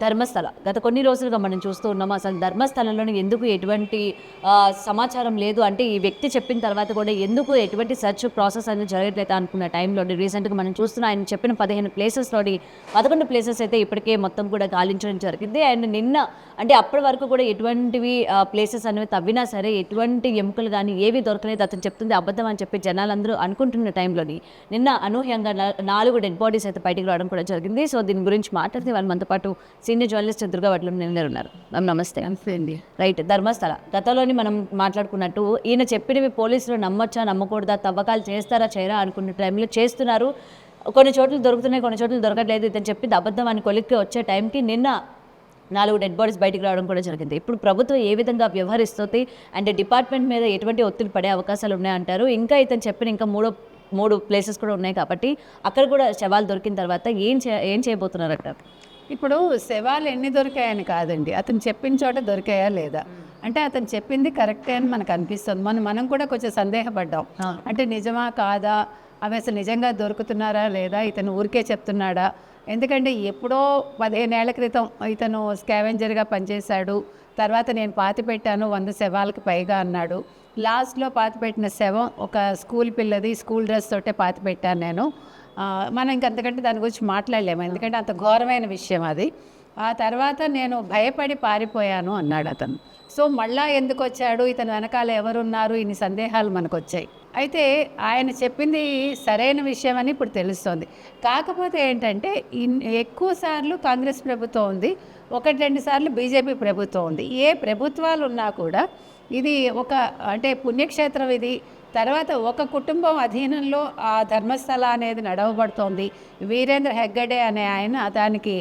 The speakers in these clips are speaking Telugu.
ధర్మస్థల గత కొన్ని రోజులుగా మనం చూస్తూ ఉన్నాము. అసలు ధర్మస్థలంలోని ఎందుకు ఎటువంటి సమాచారం లేదు అంటే, ఈ వ్యక్తి చెప్పిన తర్వాత కూడా ఎందుకు ఎటువంటి సెర్చ్ ప్రాసెస్ అనేది జరగట్లేదు అనుకున్న టైంలో రీసెంట్గా మనం చూస్తున్న ఆయన చెప్పిన 15 ప్లేసెస్లోని 11 ప్లేసెస్ అయితే ఇప్పటికే మొత్తం కూడా గాలించడం జరిగింది. అండ్ నిన్న అంటే అప్పటి వరకు కూడా ఎటువంటివి ప్లేసెస్ అనేవి తవ్వినా సరే ఎటువంటి ఎముకలు కానీ ఏవి దొరకలేదు, అతను చెప్తుంది అబద్ధం అని చెప్పి జనాలందరూ అనుకుంటున్న టైంలోని నిన్న అనూహ్యంగా 4 డెడ్ బాడీస్ అయితే బయటికి రావడం కూడా జరిగింది. సో దీని గురించి మాట్లాడితే వాళ్ళు మనతో పాటు సీనియర్ జర్నలిస్ట్ దుర్గా వడ్లం నిన్న ఉన్నారు. మ్యామ్ నమస్తే. నమస్తే అండి. రైట్, ధర్మస్థల గతంలోని మనం మాట్లాడుకున్నట్టు ఈయన చెప్పినవి పోలీసులు నమ్మొచ్చా నమ్మకూడదా, తవ్వకాలు చేస్తారా చేయరా అనుకున్న టైంలో చేస్తున్నారు. కొన్ని చోట్ల దొరుకుతున్నాయి, కొన్ని చోట్ల దొరకట్లేదు. ఇతను చెప్పింది అబద్ధం అని కొలిక్కి వచ్చే టైంకి నిన్న 4 డెడ్ బాడీస్ బయటికి రావడం కూడా జరిగింది. ఇప్పుడు ప్రభుత్వం ఏ విధంగా వ్యవహరిస్తుంది అంటే డిపార్ట్మెంట్ మీద ఎటువంటి ఒత్తిడి పడే అవకాశాలు ఉన్నాయంటారు? ఇంకా ఇతను చెప్పిన ఇంకా మూడు ప్లేసెస్ కూడా ఉన్నాయి కాబట్టి అక్కడ కూడా శవాలు దొరికిన తర్వాత ఏం చేయబోతున్నారట? ఇప్పుడు శవాలు ఎన్ని దొరికాయని కాదండి, అతను చెప్పిన చోట దొరికాయా లేదా అంటే అతను చెప్పింది కరెక్టే అని మనకు అనిపిస్తుంది. మనం కూడా కొంచెం సందేహపడ్డాం, అంటే నిజమా కాదా, అవి అసలు నిజంగా దొరుకుతున్నారా లేదా, ఇతను ఊరికే చెప్తున్నాడా. ఎందుకంటే ఎప్పుడో 15 ఏళ్ల క్రితం ఇతను స్కావెంజర్గా పనిచేశాడు. తర్వాత నేను పాతి పెట్టాను 100 శవాలకు పైగా అన్నాడు. లాస్ట్లో పాతిపెట్టిన శవం ఒక స్కూల్ పిల్లది, స్కూల్ డ్రెస్ తోటే పాతి పెట్టాను నేను. మనం ఇంకంతకంటే దాని గురించి మాట్లాడలేము, ఎందుకంటే అంత ఘోరమైన విషయం అది. ఆ తర్వాత నేను భయపడి పారిపోయాను అన్నాడు అతను. సో మళ్ళా ఎందుకు వచ్చాడు, ఇతను వెనకాల ఎవరున్నారు, ఇన్ని సందేహాలు మనకు వచ్చాయి. అయితే ఆయన చెప్పింది సరైన విషయం అని ఇప్పుడు తెలుస్తోంది. కాకపోతే ఏంటంటే ఎక్కువ సార్లు కాంగ్రెస్ ప్రభుత్వం ఉంది, 1-2 సార్లు బీజేపీ ప్రభుత్వం ఉంది. ఏ ప్రభుత్వాలు ఉన్నా కూడా ఇది అంటే పుణ్యక్షేత్రం ఇది. తర్వాత ఒక కుటుంబం అధీనంలో ఆ ధర్మస్థల అనేది నడవబడుతోంది. వీరేంద్ర హెగ్గడే అనే ఆయన దానికి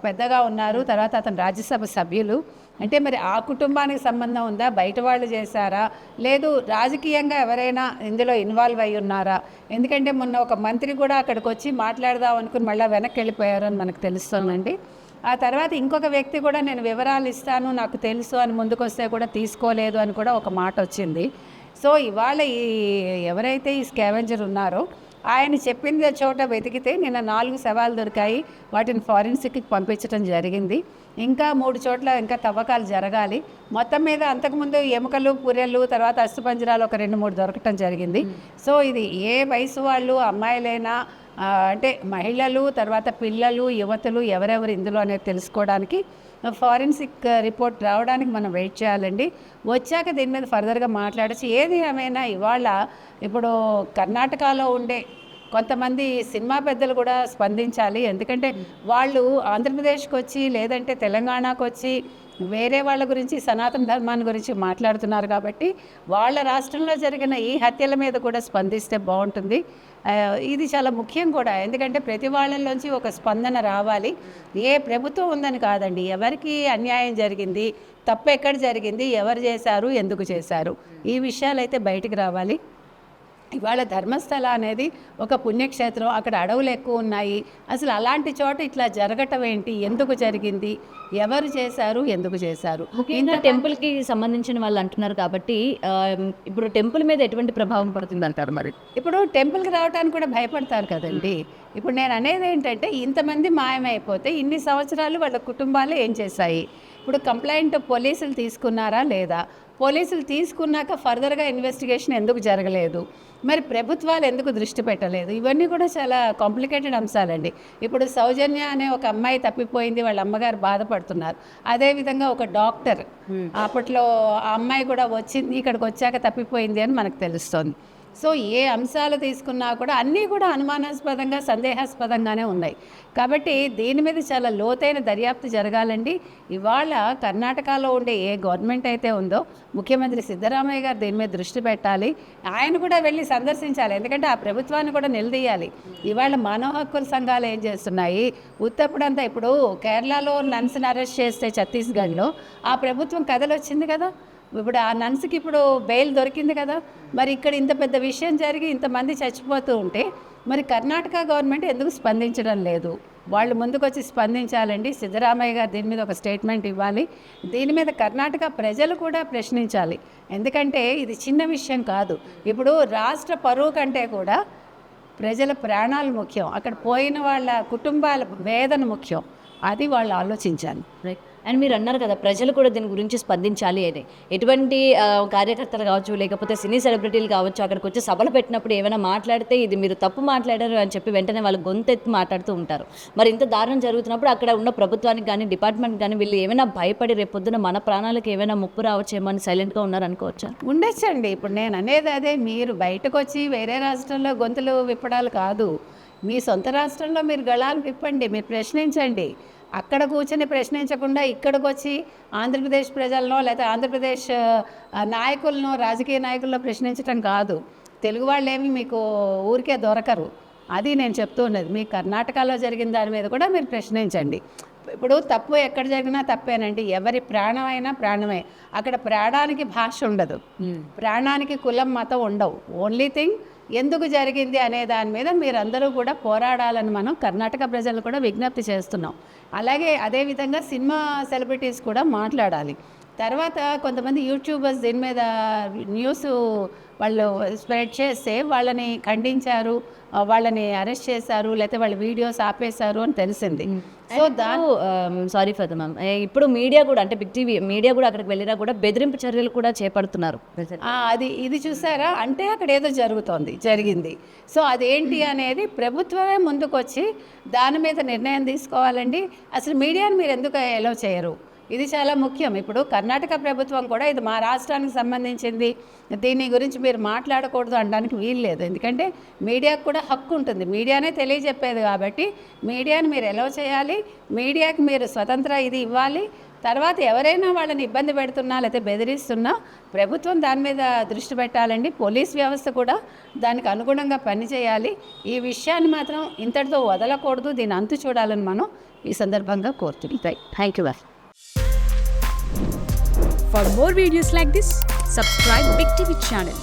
పెద్దగా ఉన్నారు. తర్వాత అతను రాజ్యసభ సభ్యులు. అంటే మరి ఆ కుటుంబానికి సంబంధం ఉందా, బయట వాళ్ళు చేశారా, లేదు రాజకీయంగా ఎవరైనా ఇందులో ఇన్వాల్వ్ అయి ఉన్నారా? ఎందుకంటే మొన్న ఒక మంత్రి కూడా అక్కడికి వచ్చి మాట్లాడదాం అనుకుని మళ్ళీ వెనక్కి వెళ్ళిపోయారని మనకు తెలుస్తోందండి. ఆ తర్వాత ఇంకొక వ్యక్తి కూడా నేను వివరాలు ఇస్తాను నాకు తెలుసు అని ముందుకొస్తే కూడా తీసుకోలేదు అని కూడా ఒక మాట వచ్చింది. సో ఇవాళ ఎవరైతే ఈ స్కావెంజర్ ఉన్నారో ఆయన చెప్పింది చోట వెతికితే నిన్న 4 శవాలు దొరికాయి. వాటిని ఫారెన్సిక్కి పంపించడం జరిగింది. ఇంకా 3 చోట్ల ఇంకా తవ్వకాలు జరగాలి. మొత్తం మీద అంతకుముందు ఎముకలు, పుర్రెలు, తర్వాత అస్థిపంజరాలు ఒక 2-3 దొరకటం జరిగింది. సో ఇది ఏ వయసు వాళ్ళు, అమ్మాయిలైనా అంటే మహిళలు, తర్వాత పిల్లలు, యువతులు ఎవరెవరు ఇందులో అనేది తెలుసుకోవడానికి ఫారెన్సిక్ రిపోర్ట్ రావడానికి మనం వెయిట్ చేయాలండి. వచ్చాక దీని మీద ఫర్దర్గా మాట్లాడచ్చు. ఏది ఏమైనా ఇవాళ ఇప్పుడు కర్ణాటకలో ఉండే కొంతమంది సినిమా పెద్దలు కూడా స్పందించాలి. ఎందుకంటే వాళ్ళు ఆంధ్రప్రదేశ్కి వచ్చి లేదంటే తెలంగాణకు వచ్చి వేరే వాళ్ళ గురించి, సనాతన ధర్మాన్ని గురించి మాట్లాడుతున్నారు కాబట్టి వాళ్ళ రాష్ట్రంలో జరిగిన ఈ హత్యల మీద కూడా స్పందిస్తే బాగుంటుంది. ఇది చాలా ముఖ్యం కూడా, ఎందుకంటే ప్రతి వాళ్ళలోంచి ఒక స్పందన రావాలి. ఏ ప్రభుత్వం ఉందని కాదండి, ఎవరికి అన్యాయం జరిగింది, తప్పు ఎక్కడ జరిగింది, ఎవరు చేశారు, ఎందుకు చేశారు, ఈ విషయాలైతే బయటికి రావాలి. ఇవాళ ధర్మస్థల అనేది ఒక పుణ్యక్షేత్రం, అక్కడ అడవులు ఎక్కువ ఉన్నాయి. అసలు అలాంటి చోట ఇట్లా జరగటం ఏంటి, ఎందుకు జరిగింది, ఎవరు చేశారు, ఎందుకు చేశారు. ముఖ్యంగా టెంపుల్కి సంబంధించిన వాళ్ళు అంటున్నారు కాబట్టి ఇప్పుడు టెంపుల్ మీద ఎటువంటి ప్రభావం పడుతుంది అంటారు? మరి ఇప్పుడు టెంపుల్కి రావడానికి కూడా భయపడతారు కదండి. ఇప్పుడు నేను అనేది ఏంటంటే ఇంతమంది మాయమైపోతే ఇన్ని సంవత్సరాలు వాళ్ళ కుటుంబాలు ఏం చేశాయి. ఇప్పుడు కంప్లైంట్ పోలీసులు తీసుకున్నారా లేదా, పోలీసులు తీసుకున్నాక ఫర్దర్గా ఇన్వెస్టిగేషన్ ఎందుకు జరగలేదు, మరి ప్రభుత్వాలు ఎందుకు దృష్టి పెట్టలేదు, ఇవన్నీ కూడా చాలా కాంప్లికేటెడ్ అంశాలండి. ఇప్పుడు సౌజన్య అనే ఒక అమ్మాయి తప్పిపోయింది, వాళ్ళ అమ్మగారు బాధపడుతున్నారు. అదేవిధంగా ఒక డాక్టర్ అప్పట్లో ఆ అమ్మాయి కూడా వచ్చింది, ఇక్కడికి వచ్చాక తప్పిపోయింది అని మనకు తెలుస్తోంది. సో ఏ అంశాలు తీసుకున్నా కూడా అన్నీ కూడా అనుమానాస్పదంగా, సందేహాస్పదంగానే ఉన్నాయి. కాబట్టి దీని మీద చాలా లోతైన దర్యాప్తు జరగాలండి. ఇవాళ కర్ణాటకలో ఉండే ఏ గవర్నమెంట్ అయితే ఉందో ముఖ్యమంత్రి సిద్ధరామయ్య గారు దీని మీద దృష్టి పెట్టాలి. ఆయన కూడా వెళ్ళి సందర్శించాలి, ఎందుకంటే ఆ ప్రభుత్వాన్ని కూడా నిలదీయాలి. ఇవాళ మానవ హక్కుల సంఘాలు ఏం చేస్తున్నాయి, ఉత్తప్పుడంతా ఇప్పుడు కేరళలో నన్స్ని అరెస్ట్ చేస్తే ఛత్తీస్గఢ్లో ఆ ప్రభుత్వం కథలు వచ్చింది కదా, ఇప్పుడు ఆ నన్స్కి ఇప్పుడు బెయిల్ దొరికింది కదా. మరి ఇక్కడ ఇంత పెద్ద విషయం జరిగి ఇంతమంది చచ్చిపోతూ ఉంటే మరి కర్ణాటక గవర్నమెంట్ ఎందుకు స్పందించడం లేదు? వాళ్ళు ముందుకొచ్చి స్పందించాలండి. సిద్ధరామయ్య గారు దీని మీద ఒక స్టేట్మెంట్ ఇవ్వాలి. దీని మీద కర్ణాటక ప్రజలు కూడా ప్రశ్నించాలి, ఎందుకంటే ఇది చిన్న విషయం కాదు. ఇప్పుడు రాష్ట్ర పరువు కంటే కూడా ప్రజల ప్రాణాలు ముఖ్యం, అక్కడ పోయిన వాళ్ళ కుటుంబాల వేదన ముఖ్యం. అది వాళ్ళు ఆలోచించాలి. రైట్. అండ్ మీరు అన్నారు కదా ప్రజలు కూడా దీని గురించి స్పందించాలి అని. ఎటువంటి కార్యకర్తలు కావచ్చు, లేకపోతే సినీ సెలబ్రిటీలు కావచ్చు, అక్కడికి వచ్చి సభలు పెట్టినప్పుడు ఏమైనా మాట్లాడితే ఇది మీరు తప్పు మాట్లాడారు అని చెప్పి వెంటనే వాళ్ళు గొంతెత్తి మాట్లాడుతూ ఉంటారు. మరి ఇంత దారుణం జరుగుతున్నప్పుడు అక్కడ ఉన్న ప్రభుత్వానికి కానీ, డిపార్ట్మెంట్ కానీ వీళ్ళు ఏమైనా భయపడి రేపొద్దున మన ప్రాణాలకు ఏమైనా ముప్పు రావచ్చేమో అని సైలెంట్గా ఉన్నారు అనుకోవచ్చా? ఉండొచ్చండి. ఇప్పుడు నేను అనేది అదే, మీరు బయటకు వచ్చి వేరే రాష్ట్రంలో గొంతులు విప్పడాలు కాదు, మీ సొంత రాష్ట్రంలో మీరు గళాలు విప్పండి, మీరు ప్రశ్నించండి. అక్కడ కూర్చొని ప్రశ్నించకుండా ఇక్కడికి వచ్చి ఆంధ్రప్రదేశ్ ప్రజలను లేదా ఆంధ్రప్రదేశ్ నాయకులను, రాజకీయ నాయకులను ప్రశ్నించడం కాదు. తెలుగు వాళ్ళు ఏమి మీకు ఊరికే దొరకరు. అది నేను చెప్తూ ఉన్నది. మీ కర్ణాటకలో జరిగిన దాని మీద కూడా మీరు ప్రశ్నించండి. ఇప్పుడు తప్పు ఎక్కడ జరిగినా తప్పేనండి. ఎవరి ప్రాణమైనా ప్రాణమే. అక్కడ ప్రాణానికి భాష ఉండదు, ప్రాణానికి కులం మతం ఉండవు. ఓన్లీ థింగ్ ఎందుకు జరిగింది అనే దాని మీద మీరందరూ కూడా పోరాడాలని మనం కర్ణాటక ప్రజలు కూడా విజ్ఞప్తి చేస్తున్నాం. అలాగే అదేవిధంగా సినిమా సెలబ్రిటీస్ కూడా మాట్లాడాలి. తర్వాత కొంతమంది యూట్యూబర్స్ దీని మీద న్యూస్ వాళ్ళు స్ప్రెడ్ చేస్తే వాళ్ళని ఖండించారు, వాళ్ళని అరెస్ట్ చేశారు, లేకపోతే వాళ్ళ వీడియోస్ ఆపేశారు అని తెలిసింది. So sorry for the ma'am, ఇప్పుడు మీడియా కూడా అంటే బిగ్ టీవీ మీడియా కూడా అక్కడికి వెళ్ళినా కూడా బెదిరింపు చర్యలు కూడా చేపడుతున్నారు. ఇది చూసారా, అంటే అక్కడ ఏదో జరిగింది. సో అదేంటి అనేది ప్రభుత్వమే ముందుకొచ్చి దాని మీద నిర్ణయం తీసుకోవాలండి. అసలు మీడియాని మీరు ఎందుకు ఎలో చేయరు? ఇది చాలా ముఖ్యం. ఇప్పుడు కర్ణాటక ప్రభుత్వం కూడా ఇది మా రాష్ట్రానికి సంబంధించింది, దీని గురించి మీరు మాట్లాడకూడదు అనడానికి వీలు లేదు. ఎందుకంటే మీడియాకు కూడా హక్కు ఉంటుంది, మీడియానే తెలియజెప్పేది కాబట్టి మీడియాని మీరు ఎలో చేయాలి, మీడియాకి మీరు స్వతంత్ర ఇది ఇవ్వాలి. తర్వాత ఎవరైనా వాళ్ళని ఇబ్బంది పెడుతున్నా లేకపోతే బెదిరిస్తున్నా ప్రభుత్వం దాని మీద దృష్టి పెట్టాలండి. పోలీస్ వ్యవస్థ కూడా దానికి అనుగుణంగా పనిచేయాలి. ఈ విషయాన్ని మాత్రం ఇంతటితో వదలకూడదు, దీని అంతు చూడాలని మనం ఈ సందర్భంగా కోరుతున్నాం. Thank you ma'am. For more videos like this, subscribe Big TV channel.